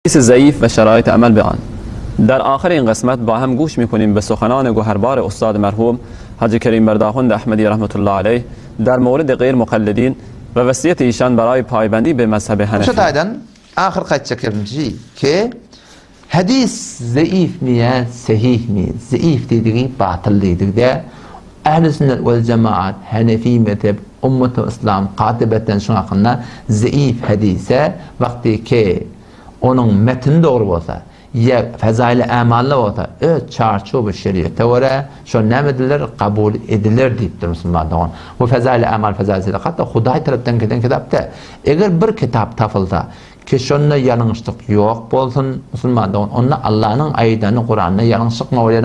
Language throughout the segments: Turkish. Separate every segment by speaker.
Speaker 1: ضعیف و شرایط عمل به آن. در آخر این قسمت با هم گوش میکنیم به سخنان گوهربار استاد مرحوم حاجی کریم برداخوند احمدی رحمت الله علیه در مورد غیر مقلدین و وصیت ایشان برای پایبندی به مذهب حنفی.
Speaker 2: شدایدن آخر قد çekirmişi ki hadis zayıf mi sahih mi? Zayıf dediği batıl dediği de Ehl-i Sünnet vel Cemaat Hanefi mezhep Ümmet-i İslam katibeten şu hakkında zayıf hadise vakti ki onun metni doğru olsa ya fezail-i amalli olsa o çarçobu şeriate göre şu nemediler kabul edilir deyiptir Müslümanlar. Bu fezail-i amal fezail-i hatta Huday tarafından gelen kitapta eğer bir kitap tafılsa ki şununla yanlışlık yok bolsun Müslümanlar onunla Allah'ın ayetlerini Kur'an'la yanlışlık mı oluyor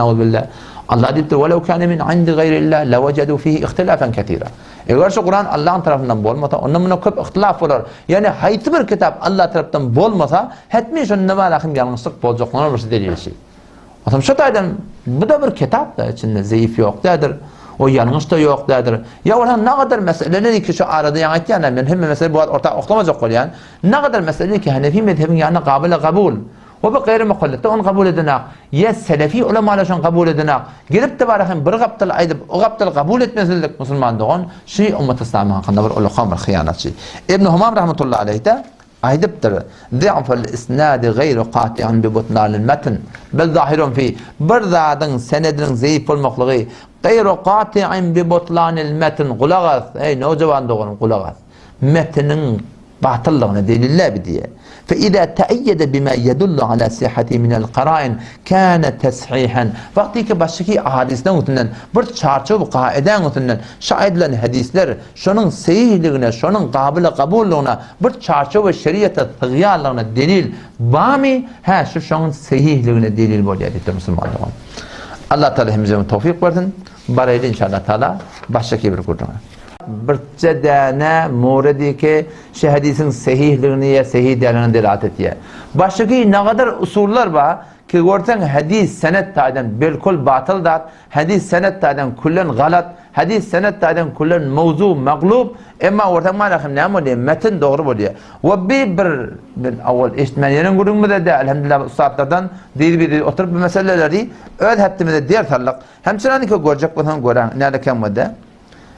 Speaker 2: Allah deyiptir وَلَوْ كَانَ مِنْ عِنْدِ غَيْرِ اللّٰهِ لَوَجَدُوا فِيهِ اِخْتِلَافًا كَثِيرًا. Eğer şu Kur'an Allah'ın tarafından bolmasa ondan buna köp ihtilaf olur. Yani hayti bir kitap Allah tarafından bolmasa hetmi şunun ne var yanlışlık bolacaklarına bir delil şey. O zaman şu taydan bu da bir kitap da içinde zayıf yok dadır. O yanlış da yok dadır. Ya olan ne kadar meseleleri ki şu arada yani ben hem mesele bu orta oklamacak ol yani. Ne kadar meseleleri ki Hanefi mezhebin yani kabul. O bir gayri muqallid onu kabul edinak. Ya selefi ulemalar şunu kabul edinak. Gelip de barahin bir gaptal aydıp o gaptal kabul etmezlik Müslümanlığın şey ümmet İslam'ın hakkında bir ulaqam bir xiyanatçı. İbn Humam rahmetullahi aleyh de aydıptır. Za'ful isnad gayru qati'an bi butnal metn bel zahirun fi bir zadın senedinin zayıf olmaklığı gayru qati'an bi butlanil metn qulağız. Ey nocavan doğun qulağız. Metnin batıllığını deliller diye. فإذا تأيد بما يدل على صحته من القرائن كان تصحيحا. Vakti ki baştaki ahadisten ötünden bir çarçobu kaiden ötünden şahidlen hadisler şunun sahihliğine, şunun kabulluğuna bir çarçobu şeriata tığyarlığına delil bami ha şu şunun sahihliğine delil boluyor dedi Müslümanlar. Allah Teala hemimize tevfik versin. Barayla inşallah Teala baştaki bir kurduğuna. Bir tane muredi ki şu hadisin sahihliğini ya sahih değerlerini delalet ediyor. Baştaki ne kadar usuller var ki görsen hadis senet taiden bilkul batıl dat, hadis senet taiden kullen galat, hadis senet taiden kullen mevzu mağlub ama orta malakım ne oluyor? Metin doğru oluyor. Ve bir avval işitmenlerin grubunda da elhamdülillah ustadlardan bir oturup bir meseleleri öyle hattımda diğer tarlak. Hemçinin ki görecek olan gören ne alakam var da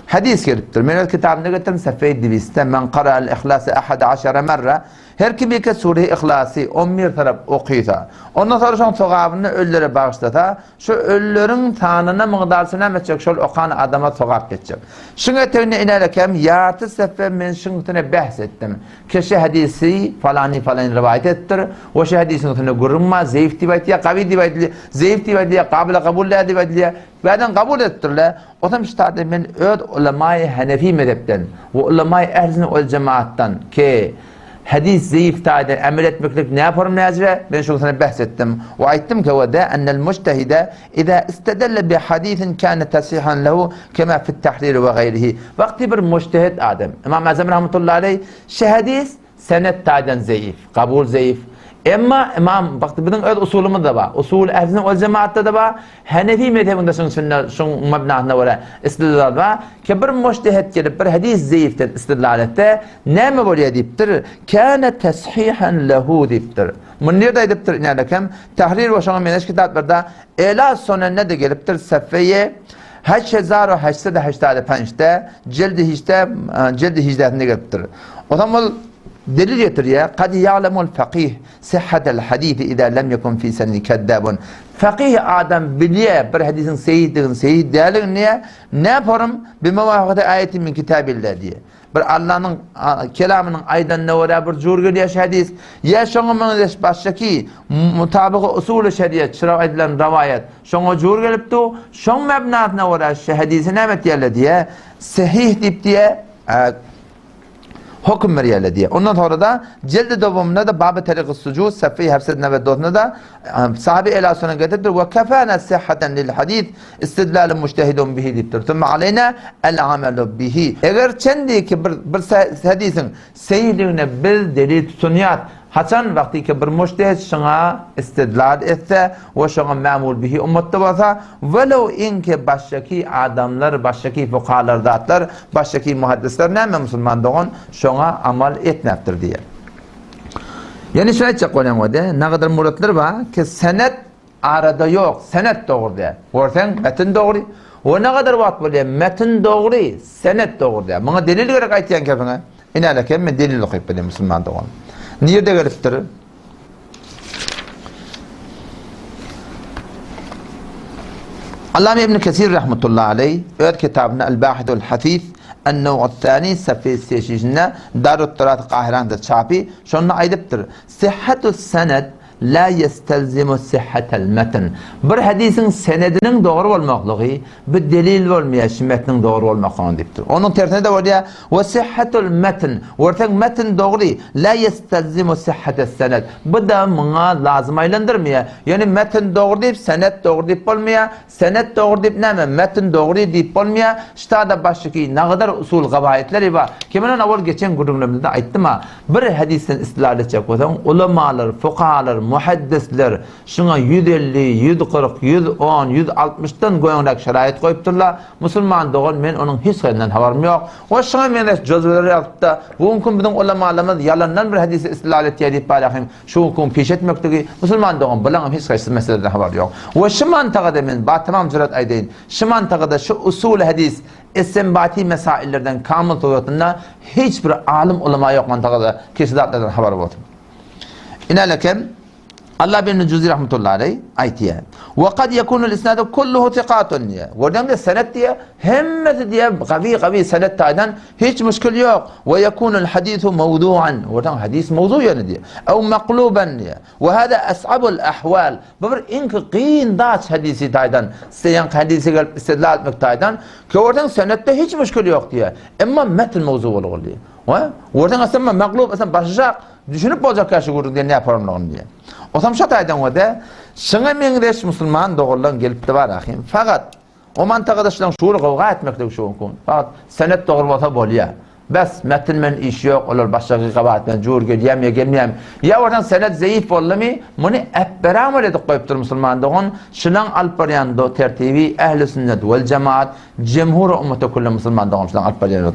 Speaker 2: hadis geliptir. Men kitabında getirdim sefeyi diviste men qara'al ihlası 11 merre her kim bir sure ihlası 11 taraf okuysa ondan sonra şu sevabını ölülere bağışlata şu ölülerin tanına miqdarsına meçek şol okan adama sevap geçecek. Şuna tevne inalekem yartı sefer men şunu bahsettim. Keşi hadisi falan rivayet ettir. O şey hadisin tane görünmez zayıf divayetiye kavi divayetiye zayıf divayetiye kabile kabulle divayetiye bazen kabul ettirler. O zaman işte ben öd ulemayı Hanefi mezhepten ve ulemayı Ehl-i Sünnet vel Cemaat'tan ki hadis zayıf taide amel etmeklik ne yaparım nezre ben şu sana bahsettim ve ayttim ki o da ennel mujtehide iza istedelle bi hadisin kana tasihan lehu kema fi't tahrir ve gayrihi. Vakti bir mujtehid adam İmam Azam rahmetullahi aleyh şu hadis senet taiden zayıf, kabul zayıf. Ama imam baktı bizim öz usulümüz de var. Usul Ehl-i Sünnet vel Cemaat'ta da var. Hanefi mezhebinde şun mebnasında var. İstidlal var. Ki bir mujtehid gelip bir hadis zayıften istidlal etti. Ne mi oluyor deyiptir? Kâne teshihan lehu deyiptir. Bunu nerede deyiptir? İnalekem tahrir ve şuna meneş kitaplarda ela sonra ne de geliptir? Sefeye 8885'te cildi hicretinde geliptir. O zaman delil getiriyor. Kad ya'lemul fakih sihhatel hadisi iza lem yekun fi senni kezzabun. Fakih adam biliyor bir hadisin sahih değerliğini niye? Ne yaparım? Bir muvafakate ayeti min kitabillah diye. Bir Allah'ın kelamının aydan ne var bir cürgül ya hadis ya şonun baştaki mutabık usulü şeriat çıra edilen rivayet şonu cürgülüptü şon mebnat ne var hadisin emet yerle diye sahih dip diye hüküm veriyorlar diye. Ondan sonra da cildi devamında da Bab-ı Tariq-ı Sucud Safi 794'da da sahabe ila sonra getirdir ve kefâne sihhaten lil hadis istidlâle mujtehidun bihi deyiptir. Tümme aleyna el amelu bihi. Eğer kendi ki bir hadisin sahihliğine bir delil tutunuyat haçan vakti ki bir mujtehid şuna istidlal etse ve şuna memul bihi ümmette varsa velev inke baştaki adamlar, baştaki fukahalar, zatlar, baştaki muhaddisler ne Müslüman doğun şuna amal etmektir diye. Yani şunu aytacak olan o da ne kadar muratlar var ki senet arada yok. Senet doğru da. Orten metin doğru. O ne kadar vakit böyle metin doğru, senet doğru da. Bana delil olarak aytayan kefine. İnanırken ben delil okuyup benim Müslüman doğan. Niye de geliptir? Allame İbn Kesir rahmetullahi aleyh öz kitabına El-Bahithul Hasith النوع الثاني صفحة 8 دار التراث قاهرة çapı şunu aydıptır. Sıhhatü sened la yestelzimu sıhhatel metn. Bir hadisin senedinin doğru olmaklığı bir delil olmayan metnin doğru olmaklığı deyiptir. Onun tersine de var ya ve sıhhatul metn. Ortak metn doğru la yestelzimu sıhhatel sened. Bu da bana lazım aylandırmıyor. Yani metn doğru deyip senet doğru deyip olmuyor. Senet doğru deyip ne mi? Metn doğru deyip olmuyor. İşte da baştaki ne kadar usul gavayetleri var. Kimin avval geçen grubumuzda ayttım ha. Bir hadisin istilal edecek olsam ulemalar, fukahalar, muhaddisler şuna 150, 140, 110, 160'dan goyanrak şerait koyupturlar. Müslüman doğan men onun hiç halinden haberim yok. O şuna men cözveleri yaptı. Bu hukum bizim ulemalarımız yalandan bir hadisi istilal ettiği deyip bakayım. Şu hukum peş etmektedir. Müslüman doğan bilen hiç kayısı meseleden haber yok. Ve şu mantıkada men tamam cüret aydeyin. Şu mantıkada şu usul hadis istinbati mesaillerden kamil tuğyatında hiçbir alim ulema yok mantıkada kesidatlardan haber var. İnalekem Allah bin Cüzi rahmetullahi aleyh aytiye. Ve kad yekunul isnadu kulluhu thiqatun diye. Oradan da senet diye hemmeti diye kavi senet taydan hiç müşkül yok. Ve yekunul hadithu mevdu'an. Oradan hadis mevdu yani diye. Ev makluban diye. Ve hada as'abul ahval. Bu bir inki qiyin daç hadisi taydan. Seyan hadisi gelip istidlal etmek taydan. Ki oradan senette hiç müşkül yok diye. Ama metin mevzu olur diye. Oradan aslında maklub aslında başlayacak. Düşünüp olacak karşı kurduğun diye ne yaparım onu diye. O zaman şu taydan o da şuna menreş Müslüman doğrulan gelip de var ahim. Fakat o mantıkada şulan şuur kavga etmekte şu hukum. Fakat senet doğru olsa boluyor. Bes metin men iş yok olur başka kabahat ben cur geliyem ya gelmeyem. Ya oradan senet zayıf oldu mu bunu ebberamı edip koyuptur Müslüman doğun. Şulan alparyan do tertibi ehl-i sünnet vel cemaat cemhur ümmeti kullu Müslüman doğun şulan alparyan